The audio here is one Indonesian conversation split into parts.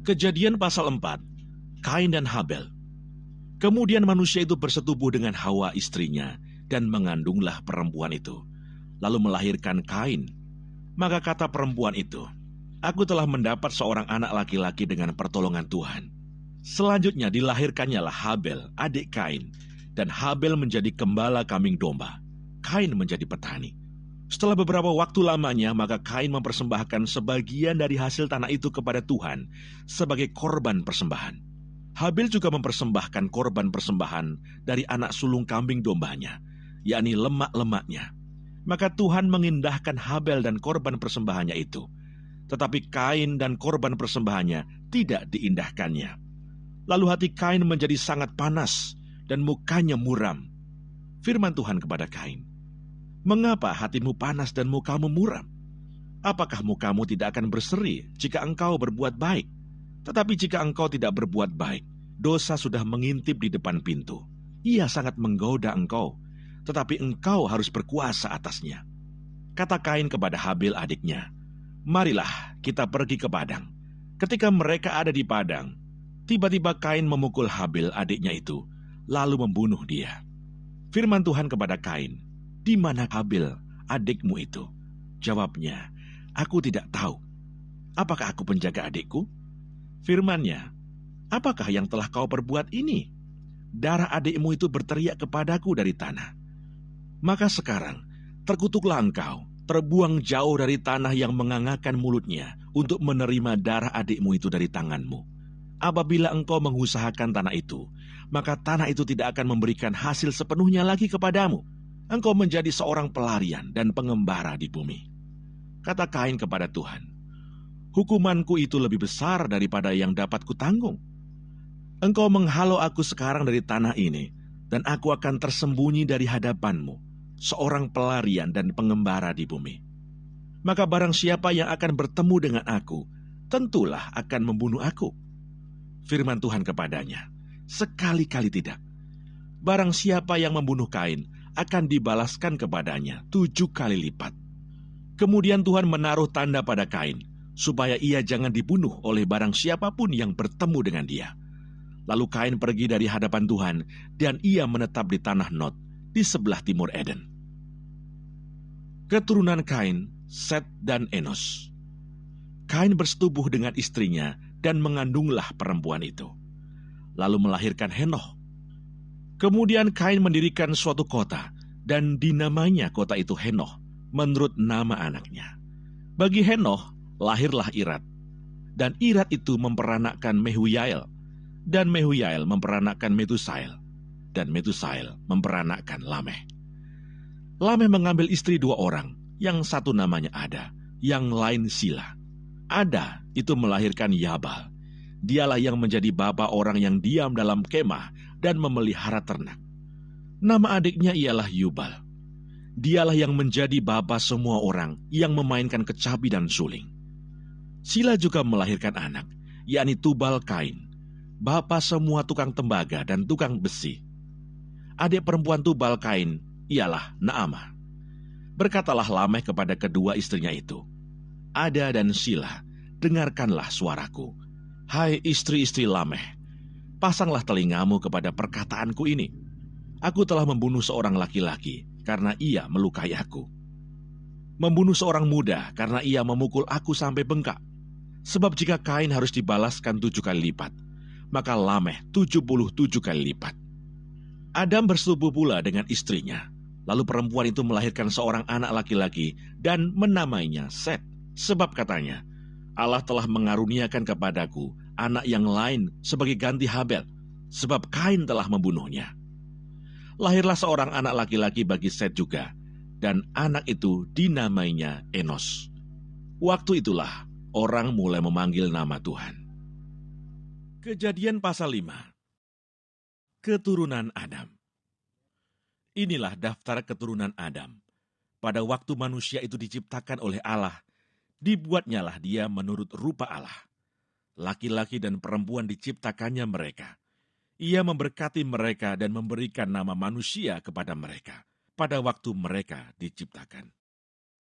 Kejadian pasal 4, Kain dan Habel. Kemudian manusia itu bersetubuh dengan Hawa istrinya, dan mengandunglah perempuan itu, lalu melahirkan Kain. Maka kata perempuan itu, "Aku telah mendapat seorang anak laki-laki dengan pertolongan Tuhan." Selanjutnya dilahirkannya Habel, adik Kain, dan Habel menjadi gembala kambing domba. Kain menjadi petani. Setelah beberapa waktu lamanya, maka Kain mempersembahkan sebagian dari hasil tanah itu kepada Tuhan sebagai korban persembahan. Habel juga mempersembahkan korban persembahan dari anak sulung kambing dombanya, yakni lemak-lemaknya. Maka Tuhan mengindahkan Habel dan korban persembahannya itu, tetapi Kain dan korban persembahannya tidak diindahkannya. Lalu hati Kain menjadi sangat panas dan mukanya muram. Firman Tuhan kepada Kain, "Mengapa hatimu panas dan mukamu muram? Apakah mukamu tidak akan berseri jika engkau berbuat baik? Tetapi jika engkau tidak berbuat baik, dosa sudah mengintip di depan pintu. Ia sangat menggoda engkau, tetapi engkau harus berkuasa atasnya." Kata Kain kepada Habel adiknya, "Marilah kita pergi ke padang." Ketika mereka ada di padang, tiba-tiba Kain memukul Habel adiknya itu, lalu membunuh dia. Firman Tuhan kepada Kain, "Di mana Habel adikmu itu?" Jawabnya, "Aku tidak tahu." "Apakah aku penjaga adikku?" Firman-Nya, "Apakah yang telah kau perbuat ini? Darah adikmu itu berteriak kepadaku dari tanah. Maka sekarang terkutuklah engkau, terbuang jauh dari tanah yang mengangakan mulutnya untuk menerima darah adikmu itu dari tanganmu. Apabila engkau mengusahakan tanah itu, maka tanah itu tidak akan memberikan hasil sepenuhnya lagi kepadamu. Engkau menjadi seorang pelarian dan pengembara di bumi." Kata Kain kepada Tuhan, "Hukumanku itu lebih besar daripada yang dapat kutanggung. Engkau menghalau aku sekarang dari tanah ini, dan aku akan tersembunyi dari hadapanmu, seorang pelarian dan pengembara di bumi. Maka barang siapa yang akan bertemu dengan aku, tentulah akan membunuh aku." Firman Tuhan kepadanya, "Sekali-kali tidak. Barang siapa yang membunuh Kain, akan dibalaskan kepadanya 7 kali lipat." Kemudian Tuhan menaruh tanda pada Kain, supaya ia jangan dibunuh oleh barang siapapun yang bertemu dengan dia. Lalu Kain pergi dari hadapan Tuhan, dan ia menetap di tanah Nod, di sebelah timur Eden. Keturunan Kain, Set dan Enos. Kain bersetubuh dengan istrinya, dan mengandunglah perempuan itu, lalu melahirkan Henoh. Kemudian Kain mendirikan suatu kota, dan dinamainya kota itu Henoh, menurut nama anaknya. Bagi Henoh lahirlah Irad, dan Irad itu memperanakkan Mehuyael, dan Mehuyael memperanakkan Metusael, dan Metusael memperanakkan Lameh. Lameh mengambil istri 2 orang, yang satu namanya Ada, yang lain Sila. Ada itu melahirkan Yabal. Dialah yang menjadi bapa orang yang diam dalam kemah dan memelihara ternak. Nama adiknya ialah Yubal. Dialah yang menjadi bapa semua orang yang memainkan kecapi dan suling. Sila juga melahirkan anak, yakni Tubal Kain, bapa semua tukang tembaga dan tukang besi. Adik perempuan Tubal Kain ialah Naamah. Berkatalah Lameh kepada kedua istrinya itu, "Ada dan Sila, dengarkanlah suaraku. Hai istri-istri Lameh, pasanglah telingamu kepada perkataanku ini. Aku telah membunuh seorang laki-laki karena ia melukai aku. Membunuh seorang muda karena ia memukul aku sampai bengkak. Sebab jika Kain harus dibalaskan 7 kali lipat, maka Lameh 77 kali lipat." Adam bersetubuh pula dengan istrinya. Lalu perempuan itu melahirkan seorang anak laki-laki dan menamainya Set. Sebab katanya, "Allah telah mengaruniakan kepadaku anak yang lain sebagai ganti Habel, sebab Kain telah membunuhnya." Lahirlah seorang anak laki-laki bagi Set juga, dan anak itu dinamainya Enos. Waktu itulah orang mulai memanggil nama Tuhan. Kejadian pasal 5. Keturunan Adam. Inilah daftar keturunan Adam. Pada waktu manusia itu diciptakan oleh Allah, dibuatnyalah dia menurut rupa Allah. Laki-laki dan perempuan diciptakannya mereka. Ia memberkati mereka dan memberikan nama manusia kepada mereka pada waktu mereka diciptakan.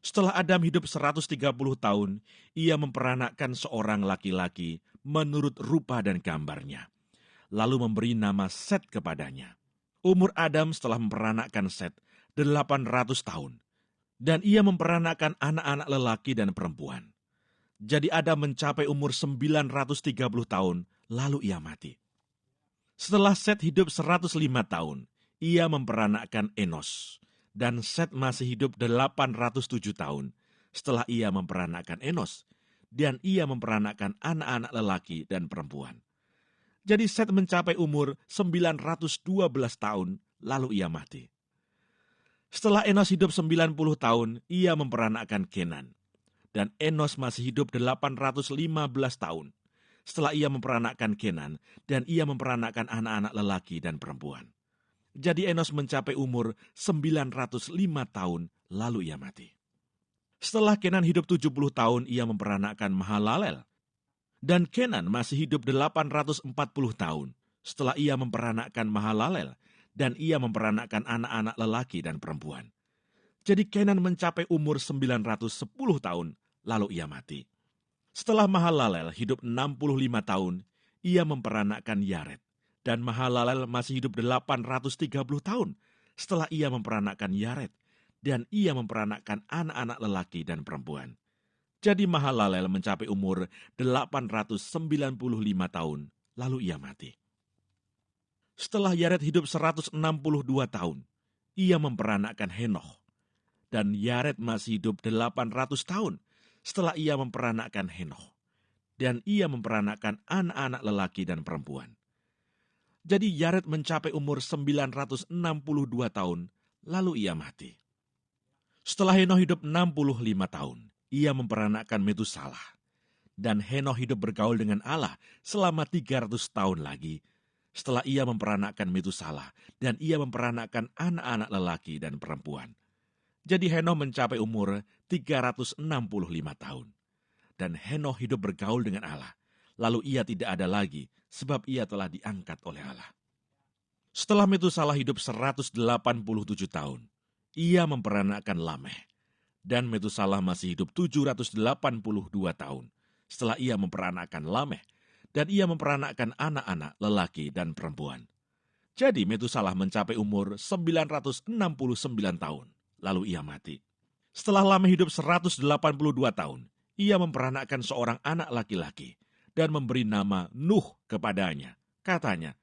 Setelah Adam hidup 130 tahun, ia memperanakkan seorang laki-laki menurut rupa dan gambarnya, lalu memberi nama Set kepadanya. Umur Adam setelah memperanakkan Set 800 tahun, dan ia memperanakkan anak-anak lelaki dan perempuan. Jadi Adam mencapai umur 930 tahun, lalu ia mati. Setelah Set hidup 105 tahun, ia memperanakkan Enos, dan Set masih hidup 807 tahun setelah ia memperanakkan Enos, dan ia memperanakkan anak-anak lelaki dan perempuan. Jadi Set mencapai umur 912 tahun, lalu ia mati. Setelah Enos hidup 90 tahun, ia memperanakkan Kenan. Dan Enos masih hidup 815 tahun setelah ia memperanakkan Kenan, dan ia memperanakkan anak-anak lelaki dan perempuan. Jadi Enos mencapai umur 905 tahun, lalu ia mati. Setelah Kenan hidup 70 tahun, ia memperanakkan Mahalalel. Dan Kenan masih hidup 840 tahun setelah ia memperanakkan Mahalalel, dan ia memperanakkan anak-anak lelaki dan perempuan. Jadi Kenan mencapai umur 910 tahun, lalu ia mati. Setelah Mahalalel hidup 65 tahun, ia memperanakkan Yared. Dan Mahalalel masih hidup 830 tahun setelah ia memperanakkan Yared. Dan ia memperanakkan anak-anak lelaki dan perempuan. Jadi Mahalalel mencapai umur 895 tahun, lalu ia mati. Setelah Yared hidup 162 tahun, ia memperanakkan Henoch. Dan Yared masih hidup 800 tahun setelah ia memperanakkan Henoch. Dan ia memperanakkan anak-anak lelaki dan perempuan. Jadi Yared mencapai umur 962 tahun, lalu ia mati. Setelah Henoch hidup 65 tahun, ia memperanakkan Metusalah. Dan Henoch hidup bergaul dengan Allah selama 300 tahun lagi, setelah ia memperanakkan Metusalah, dan ia memperanakkan anak-anak lelaki dan perempuan. Jadi Henoch mencapai umur 365 tahun. Dan Henoch hidup bergaul dengan Allah, lalu ia tidak ada lagi, sebab ia telah diangkat oleh Allah. Setelah Metusalah hidup 187 tahun, ia memperanakkan Lameh. Dan Metusalah masih hidup 782 tahun setelah ia memperanakkan Lameh, dan ia memperanakkan anak-anak lelaki dan perempuan. Jadi Metusalah mencapai umur 969 tahun, lalu ia mati. Setelah Lameh hidup 182 tahun, ia memperanakkan seorang anak laki-laki dan memberi nama Nuh kepadanya. Katanya,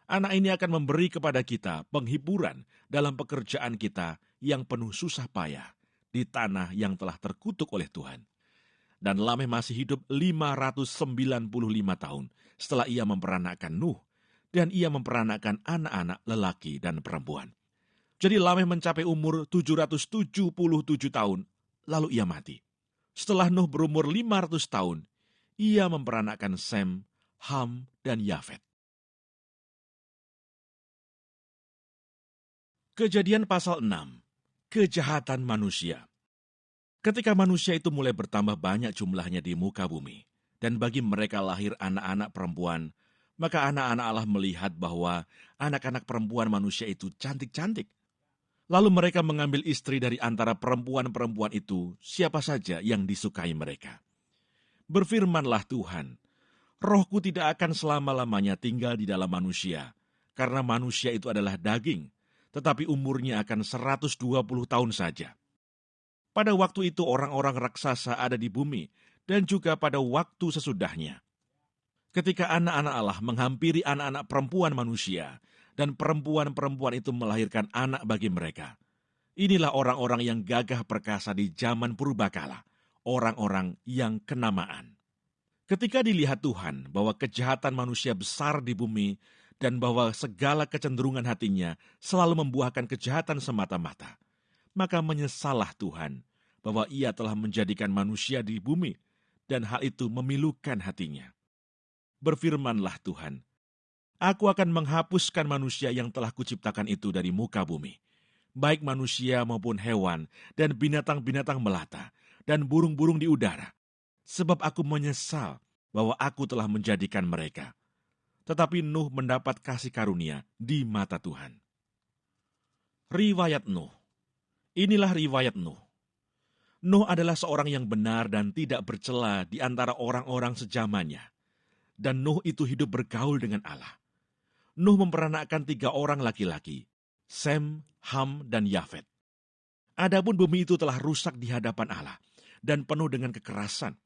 anak ini akan memberi kepada kita penghiburan dalam pekerjaan kita yang penuh susah payah di tanah yang telah terkutuk oleh Tuhan. Dan Lameh masih hidup 595 tahun setelah ia memperanakkan Nuh, dan ia memperanakkan anak-anak lelaki dan perempuan. Jadi Lameh mencapai umur 777 tahun, lalu ia mati. Setelah Nuh berumur 500 tahun, ia memperanakkan Sem, Ham, dan Yafet. Kejadian pasal 6. Kejahatan manusia. Ketika manusia itu mulai bertambah banyak jumlahnya di muka bumi, dan bagi mereka lahir anak-anak perempuan, maka anak-anak Allah melihat bahwa anak-anak perempuan manusia itu cantik-cantik. Lalu mereka mengambil istri dari antara perempuan-perempuan itu, siapa saja yang disukai mereka. Berfirmanlah Tuhan, Rohku tidak akan selama-lamanya tinggal di dalam manusia, karena manusia itu adalah daging, tetapi umurnya akan 120 tahun saja. Pada waktu itu orang-orang raksasa ada di bumi, dan juga pada waktu sesudahnya. Ketika anak-anak Allah menghampiri anak-anak perempuan manusia, dan perempuan-perempuan itu melahirkan anak bagi mereka. Inilah orang-orang yang gagah perkasa di zaman purbakala, orang-orang yang kenamaan. Ketika dilihat Tuhan bahwa kejahatan manusia besar di bumi, dan bahwa segala kecenderungan hatinya selalu membuahkan kejahatan semata-mata, maka menyesallah Tuhan bahwa ia telah menjadikan manusia di bumi, dan hal itu memilukan hatinya. Berfirmanlah Tuhan, Aku akan menghapuskan manusia yang telah kuciptakan itu dari muka bumi, baik manusia maupun hewan, dan binatang-binatang melata, dan burung-burung di udara, sebab aku menyesal bahwa aku telah menjadikan mereka. Tetapi Nuh mendapat kasih karunia di mata Tuhan. Riwayat Nuh. Inilah riwayat Nuh. Nuh adalah seorang yang benar dan tidak bercela di antara orang-orang sejamannya. Dan Nuh itu hidup bergaul dengan Allah. Nuh memperanakkan 3 orang laki-laki, Sem, Ham, dan Yafet. Adapun bumi itu telah rusak di hadapan Allah dan penuh dengan kekerasan.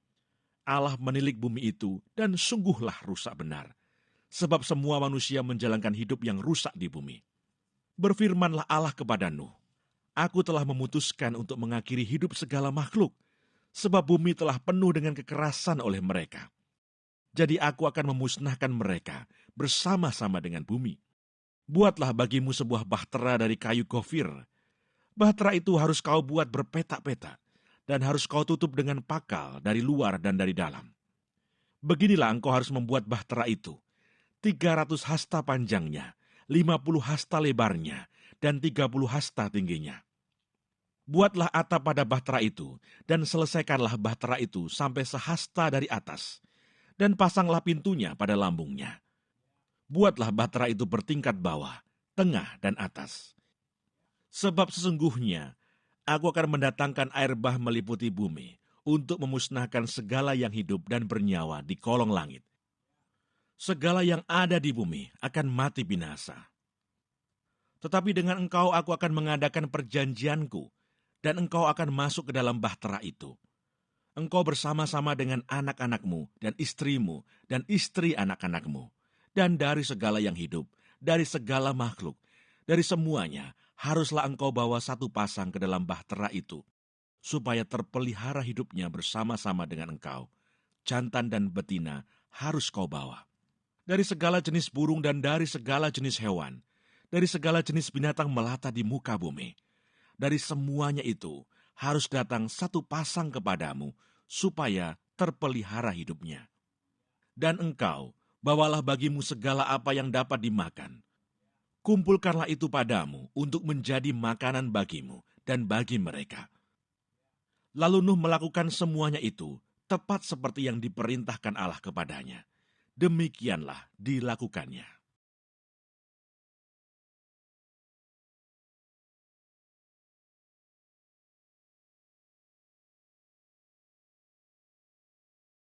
Allah menilik bumi itu dan sungguhlah rusak benar, sebab semua manusia menjalankan hidup yang rusak di bumi. Berfirmanlah Allah kepada Nuh, Aku telah memutuskan untuk mengakhiri hidup segala makhluk, sebab bumi telah penuh dengan kekerasan oleh mereka. Jadi aku akan memusnahkan mereka bersama-sama dengan bumi. Buatlah bagimu sebuah bahtera dari kayu gofir. Bahtera itu harus kau buat berpetak-petak, dan harus kau tutup dengan pakal dari luar dan dari dalam. Beginilah engkau harus membuat bahtera itu. 300 hasta panjangnya, 50 hasta lebarnya, dan 30 hasta tingginya. Buatlah atap pada bahtera itu, dan selesaikanlah bahtera itu sampai sehasta dari atas, dan pasanglah pintunya pada lambungnya. Buatlah bahtera itu bertingkat bawah, tengah, dan atas. Sebab sesungguhnya, aku akan mendatangkan air bah meliputi bumi, untuk memusnahkan segala yang hidup dan bernyawa di kolong langit. Segala yang ada di bumi akan mati binasa. Tetapi dengan engkau aku akan mengadakan perjanjianku, dan engkau akan masuk ke dalam bahtera itu. Engkau bersama-sama dengan anak-anakmu dan istrimu dan istri anak-anakmu, dan dari segala yang hidup, dari segala makhluk, dari semuanya, haruslah engkau bawa 1 pasang ke dalam bahtera itu, supaya terpelihara hidupnya bersama-sama dengan engkau. Jantan dan betina harus kau bawa. Dari segala jenis burung dan dari segala jenis hewan, dari segala jenis binatang melata di muka bumi, dari semuanya itu harus datang 1 pasang kepadamu, supaya terpelihara hidupnya. Dan engkau, bawalah bagimu segala apa yang dapat dimakan. Kumpulkanlah itu padamu untuk menjadi makanan bagimu dan bagi mereka. Lalu Nuh melakukan semuanya itu, tepat seperti yang diperintahkan Allah kepadanya. Demikianlah dilakukannya.